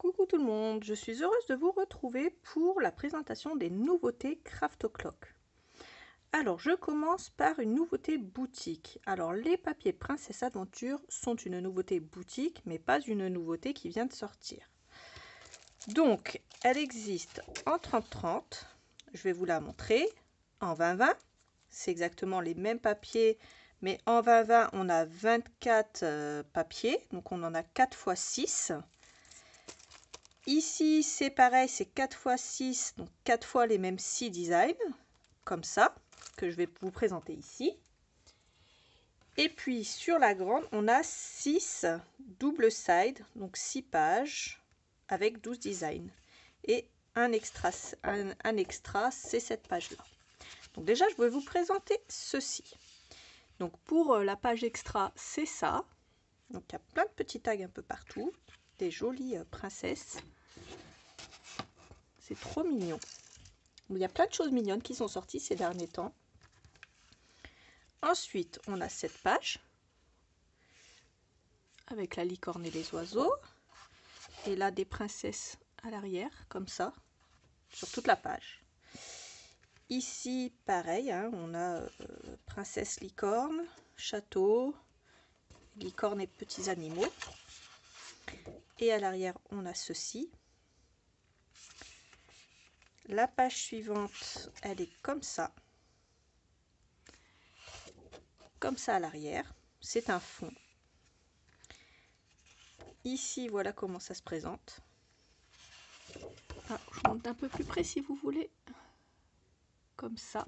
Coucou tout le monde, je suis heureuse de vous retrouver pour la présentation des nouveautés Craft O'Clock. Alors je commence par une nouveauté boutique. Alors les papiers Princesse Aventure sont une nouveauté boutique mais pas une nouveauté qui vient de sortir. Donc elle existe en 30-30, je vais vous la montrer, en 20-20, c'est exactement les mêmes papiers mais en 20-20 on a 24 papiers, donc on en a 4 x 6. Ici, c'est pareil, c'est 4 x 6, donc 4 fois les mêmes 6 designs, comme ça, que je vais vous présenter ici. Et puis, sur la grande, on a 6 double side, donc 6 pages, avec 12 designs. Et un extra c'est cette page-là. Donc déjà, je vais vous présenter ceci. Donc pour la page extra, c'est ça. Donc il y a plein de petits tags un peu partout, des jolies princesses. C'est trop mignon. Il y a plein de choses mignonnes qui sont sorties ces derniers temps. Ensuite, on a cette page avec la licorne et les oiseaux. Et là, des princesses à l'arrière, comme ça, sur toute la page. Ici, pareil, hein, on a princesse licorne, château, licorne et petits animaux. Et à l'arrière, on a ceci. La page suivante, elle est comme ça à l'arrière. C'est un fond. Ici, voilà comment ça se présente. Ah, je monte un peu plus près si vous voulez. Comme ça.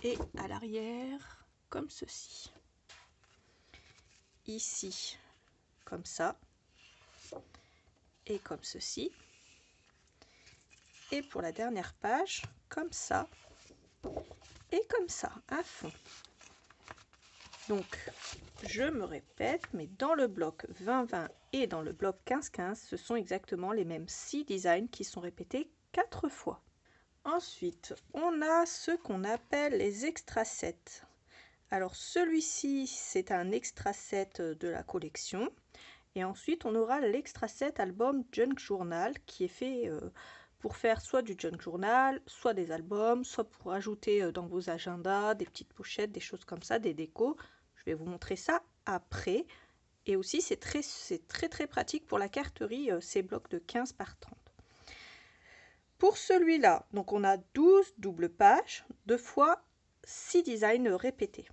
Et à l'arrière, comme ceci. Ici, comme ça. Et comme ceci. Et pour la dernière page, comme ça. Et comme ça, un fond. Donc, je me répète, mais dans le bloc 20-20 et dans le bloc 15-15, ce sont exactement les mêmes 6 designs qui sont répétés 4 fois. Ensuite, on a ce qu'on appelle les extra sets. Alors, celui-ci, c'est un extra set de la collection. Et ensuite, on aura l'extra set album Junk Journal qui est fait pour faire soit du junk journal, soit des albums, soit pour ajouter dans vos agendas des petites pochettes, des choses comme ça, des décos. Je vais vous montrer ça après. Et aussi, c'est très pratique pour la carterie, ces blocs de 15 par 30. Pour celui-là, donc on a 12 doubles pages, 2 fois 6 designs répétés.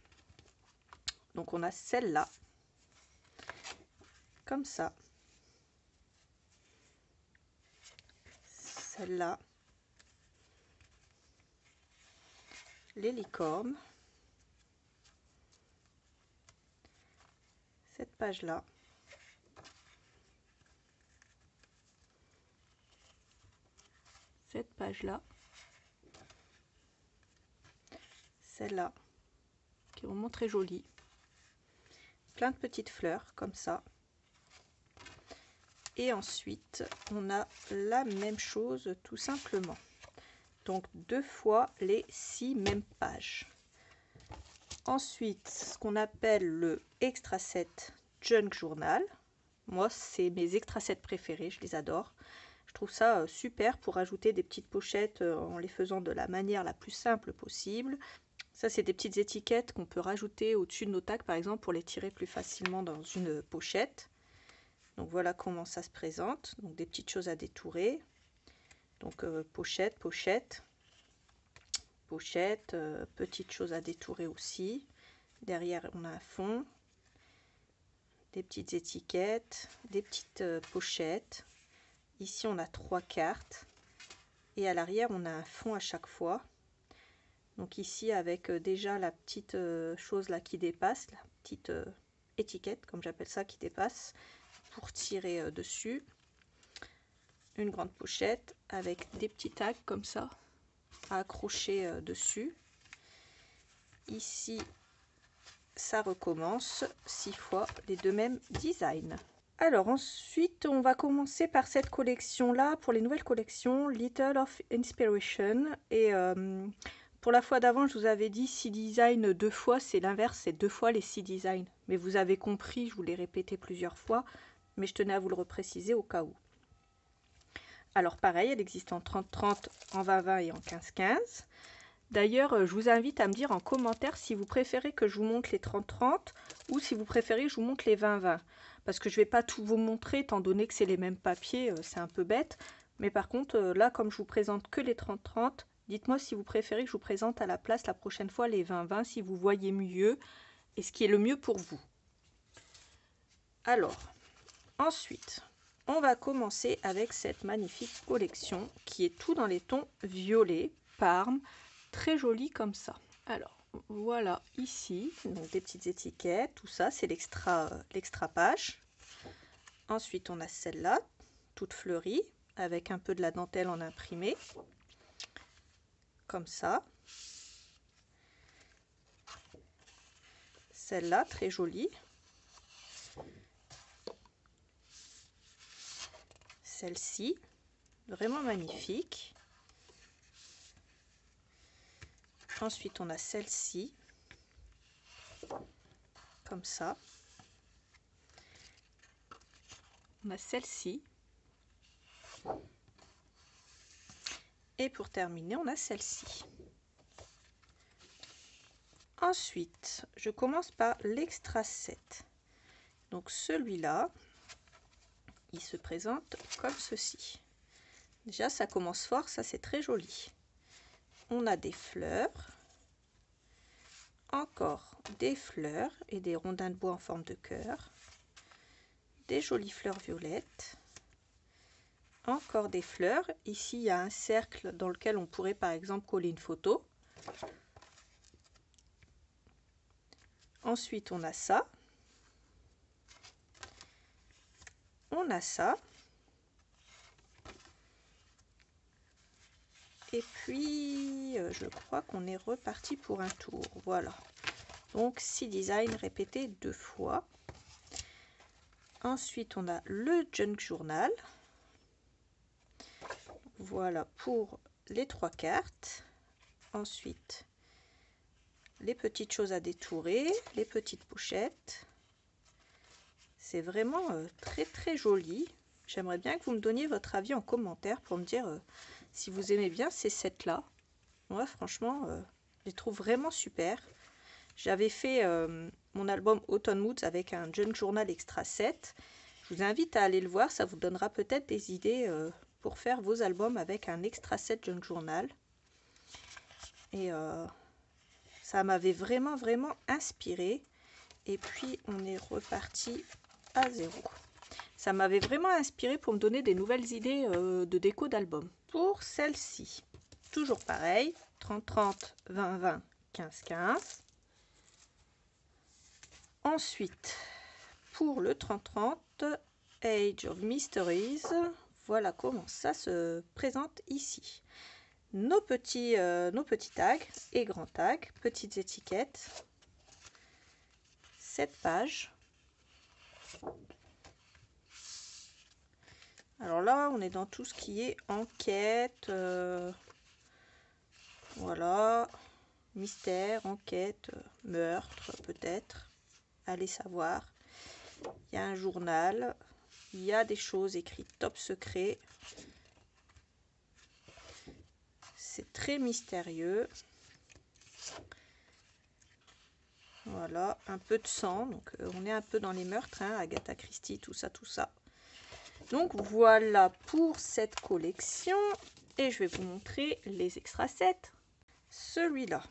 Donc on a celle-là, comme ça. Celle-là. Les licornes. Cette page-là. Cette page-là. Celle-là, qui est vraiment très jolie. Plein de petites fleurs, comme ça. Et ensuite, on a la même chose, tout simplement. Donc, 2 fois les 6 mêmes pages. Ensuite, ce qu'on appelle le extra set Junk Journal. Moi, c'est mes extra sets préférés, je les adore. Je trouve ça super pour ajouter des petites pochettes en les faisant de la manière la plus simple possible. Ça, c'est des petites étiquettes qu'on peut rajouter au-dessus de nos tags, par exemple, pour les tirer plus facilement dans une pochette. Donc, voilà comment ça se présente. Donc, des petites choses à détourer. Donc, pochette, pochette, pochette, petites choses à détourer aussi. Derrière, on a un fond, des petites étiquettes, des petites pochettes. Ici, on a 3 cartes. Et à l'arrière, on a un fond à chaque fois. Donc ici, avec déjà la petite chose là qui dépasse, la petite étiquette, comme j'appelle ça, qui dépasse, pour tirer dessus. Une grande pochette avec des petits tags comme ça, à accrocher dessus. Ici, ça recommence 6 fois les 2 mêmes designs. Alors ensuite, on va commencer par cette collection-là, pour les nouvelles collections, Little of Inspiration. Et pour la fois d'avant, je vous avais dit 6 designs 2 fois, c'est l'inverse, c'est 2 fois les 6 designs. Mais vous avez compris, je vous l'ai répété plusieurs fois, mais je tenais à vous le repréciser au cas où. Alors pareil, elle existe en 30-30, en 20-20 et en 15-15. D'ailleurs, je vous invite à me dire en commentaire si vous préférez que je vous montre les 30-30 ou si vous préférez que je vous montre les 20-20. Parce que je ne vais pas tout vous montrer étant donné que c'est les mêmes papiers, c'est un peu bête. Mais par contre, là, comme je vous présente que les 30-30, dites-moi si vous préférez que je vous présente à la place la prochaine fois les 20-20, si vous voyez mieux et ce qui est le mieux pour vous. Alors, ensuite, on va commencer avec cette magnifique collection qui est tout dans les tons violets, Parme, très joli comme ça. Alors, voilà ici, donc des petites étiquettes, tout ça, c'est l'extra page. Ensuite, on a celle-là, toute fleurie, avec un peu de la dentelle en imprimé, comme ça. Celle-là, très jolie. Celle-ci, vraiment magnifique. Ensuite, on a celle-ci, comme ça. On a celle-ci. Et pour terminer, on a celle-ci. Ensuite, je commence par l'extra 7. Donc celui-là, il se présente comme ceci. Déjà, ça commence fort, ça c'est très joli. On a des fleurs, encore des fleurs et des rondins de bois en forme de cœur, des jolies fleurs violettes, encore des fleurs. Ici, il y a un cercle dans lequel on pourrait par exemple coller une photo. Ensuite, on a ça. On a ça. Et puis, je crois qu'on est reparti pour un tour. Voilà. Donc, 6 designs répétés 2 fois. Ensuite, on a le Junk Journal. Voilà pour les 3 cartes. Ensuite, les petites choses à détourer, les petites pochettes. C'est vraiment très joli. J'aimerais bien que vous me donniez votre avis en commentaire pour me dire si vous aimez bien ces sets-là. Moi, franchement, je les trouve vraiment super. J'avais fait mon album Autumn Moods avec un Junk Journal Extra 7. Je vous invite à aller le voir, ça vous donnera peut-être des idées pour faire vos albums avec un Extra 7 Junk Journal. Et ça m'avait vraiment inspiré. Et puis, on est reparti à zéro. Ça m'avait vraiment inspiré pour me donner des nouvelles idées de déco d'album. Pour celle-ci, toujours pareil, 30-30, 20-20, 15-15. Ensuite, pour le 30-30, Age of Mysteries, voilà comment ça se présente ici. Nos petits tags et grands tags, petites étiquettes, 7 pages. Alors là, on est dans tout ce qui est enquête, voilà, mystère, enquête, meurtre peut-être, allez savoir. Il y a un journal, il y a des choses écrites top secret. C'est très mystérieux. Voilà, un peu de sang, donc on est un peu dans les meurtres, hein, Agatha Christie, tout ça. Donc voilà pour cette collection et je vais vous montrer les extra sets. Celui-là,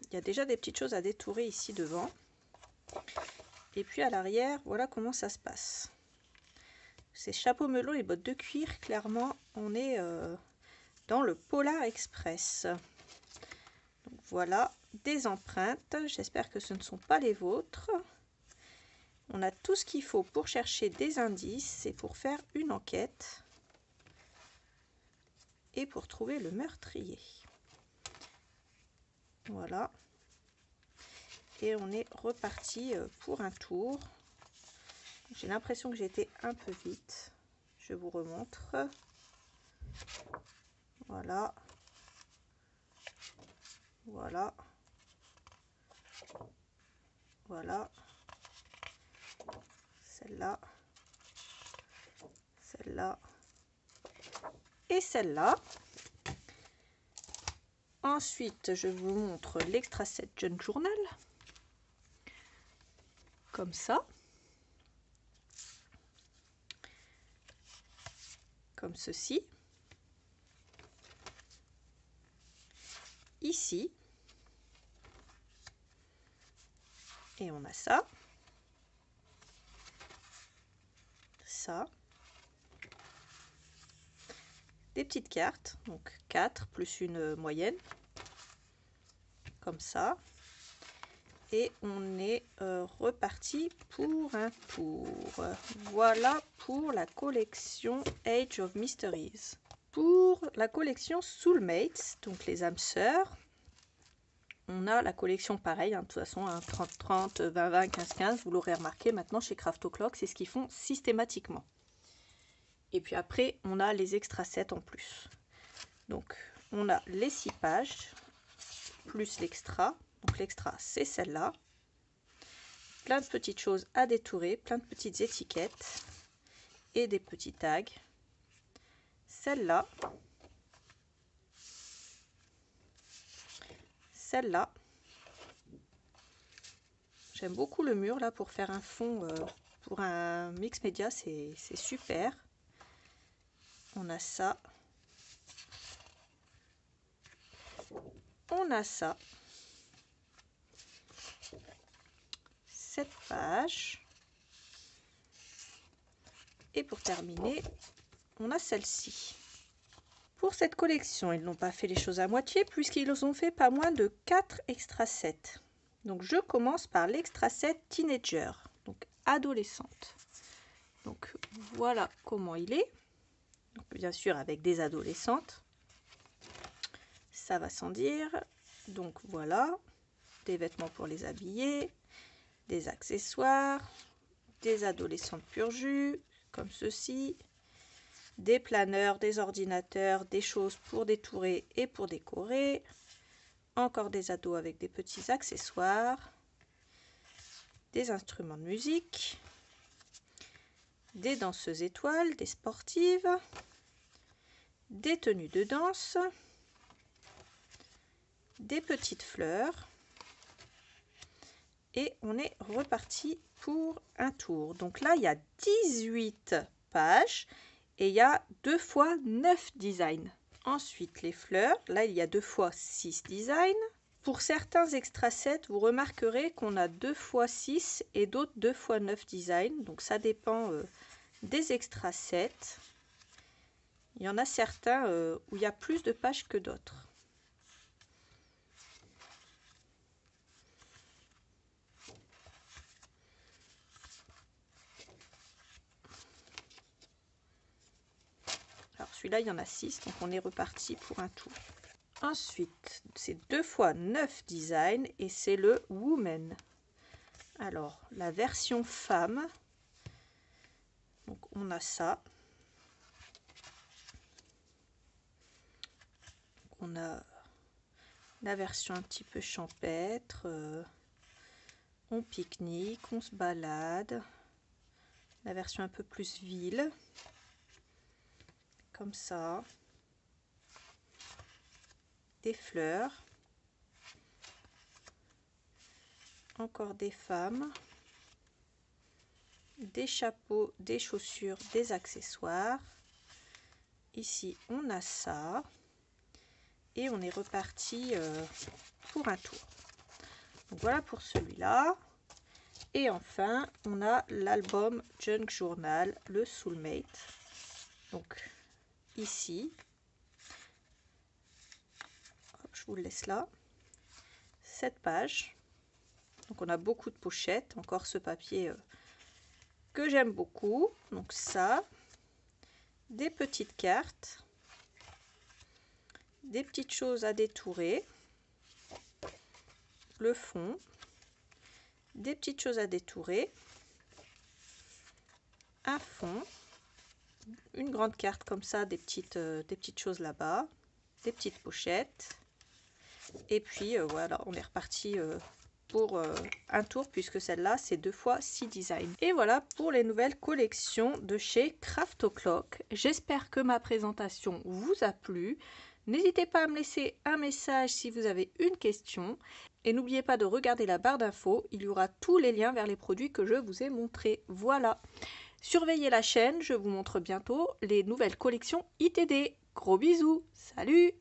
il y a déjà des petites choses à détourer ici devant. Et puis à l'arrière, voilà comment ça se passe. Ces chapeaux melons et bottes de cuir, clairement, on est dans le Polar Express. Donc voilà, des empreintes. J'espère que ce ne sont pas les vôtres. On a tout ce qu'il faut pour chercher des indices et pour faire une enquête. Et pour trouver le meurtrier. Voilà. Et on est reparti pour un tour. J'ai l'impression que j'ai été un peu vite. Je vous remontre. Voilà. Voilà. Voilà. Celle-là. Celle-là. et celle-là. Ensuite, je vous montre l'extra set Junk Journal. Comme ça. Comme ceci. Ici. Et on a ça. Ça. Des petites cartes, donc 4 plus une moyenne. Comme ça. Et on est reparti pour un tour. Voilà pour la collection Age of Mysteries. Pour la collection Soulmates, donc les âmes sœurs, on a la collection pareil, hein, de toute façon, hein, 30-30, 20-20, 15-15, vous l'aurez remarqué maintenant chez Craft O'Clock, c'est ce qu'ils font systématiquement. Et puis après, on a les extra sets en plus. Donc, on a les 6 pages, plus l'extra. Donc l'extra, c'est celle-là. Plein de petites choses à détourer, plein de petites étiquettes et des petits tags. Celle-là. Celle-là. J'aime beaucoup le mur là pour faire un fond pour un mix média, c'est super. On a ça. On a ça. Cette page. Et pour terminer, on a celle-ci. Pour cette collection, ils n'ont pas fait les choses à moitié puisqu'ils ont fait pas moins de 4 extra sets. Donc je commence par l'extra set Teenager, donc adolescente. Donc voilà comment il est. Donc, bien sûr avec des adolescentes. Ça va sans dire. Donc voilà, des vêtements pour les habiller, des accessoires, des adolescentes pur jus, comme ceci, des planeurs, des ordinateurs, des choses pour détourer et pour décorer, encore des ados avec des petits accessoires, des instruments de musique, des danseuses étoiles, des sportives, des tenues de danse, des petites fleurs, et on est reparti pour un tour. Donc là, il y a 18 pages et il y a 2 fois 9 designs. Ensuite, les fleurs, là, il y a 2 fois 6 designs. Pour certains extra sets, vous remarquerez qu'on a 2 fois 6 et d'autres 2 fois 9 designs. Donc ça dépend des extra sets. Il y en a certains où il y a plus de pages que d'autres. Alors celui-là, il y en a 6, donc on est reparti pour un tour. Ensuite, c'est 2 fois 9 designs et c'est le Woman. Alors, la version femme, donc on a ça. On a la version un petit peu champêtre. On pique-nique, on se balade. La version un peu plus ville. Comme ça. Des fleurs. Encore des femmes. Des chapeaux, des chaussures, des accessoires. Ici, on a ça. Et on est reparti pour un tour. Donc voilà pour celui-là. Et enfin, on a l'album Junk Journal, le Soulmate. Donc ici, hop, je vous le laisse là. Cette page. Donc on a beaucoup de pochettes. Encore ce papier que j'aime beaucoup. Donc ça, des petites cartes. Des petites choses à détourer, le fond, des petites choses à détourer, un fond, une grande carte comme ça, des petites choses là-bas, des petites pochettes, et puis voilà, on est reparti pour un tour, puisque celle-là c'est 2 fois 6 designs. Et voilà pour les nouvelles collections de chez Craft O'Clock. J'espère que ma présentation vous a plu. N'hésitez pas à me laisser un message si vous avez une question. Et n'oubliez pas de regarder la barre d'infos, il y aura tous les liens vers les produits que je vous ai montrés. Voilà. Surveillez la chaîne, je vous montre bientôt les nouvelles collections ITD. Gros bisous, salut!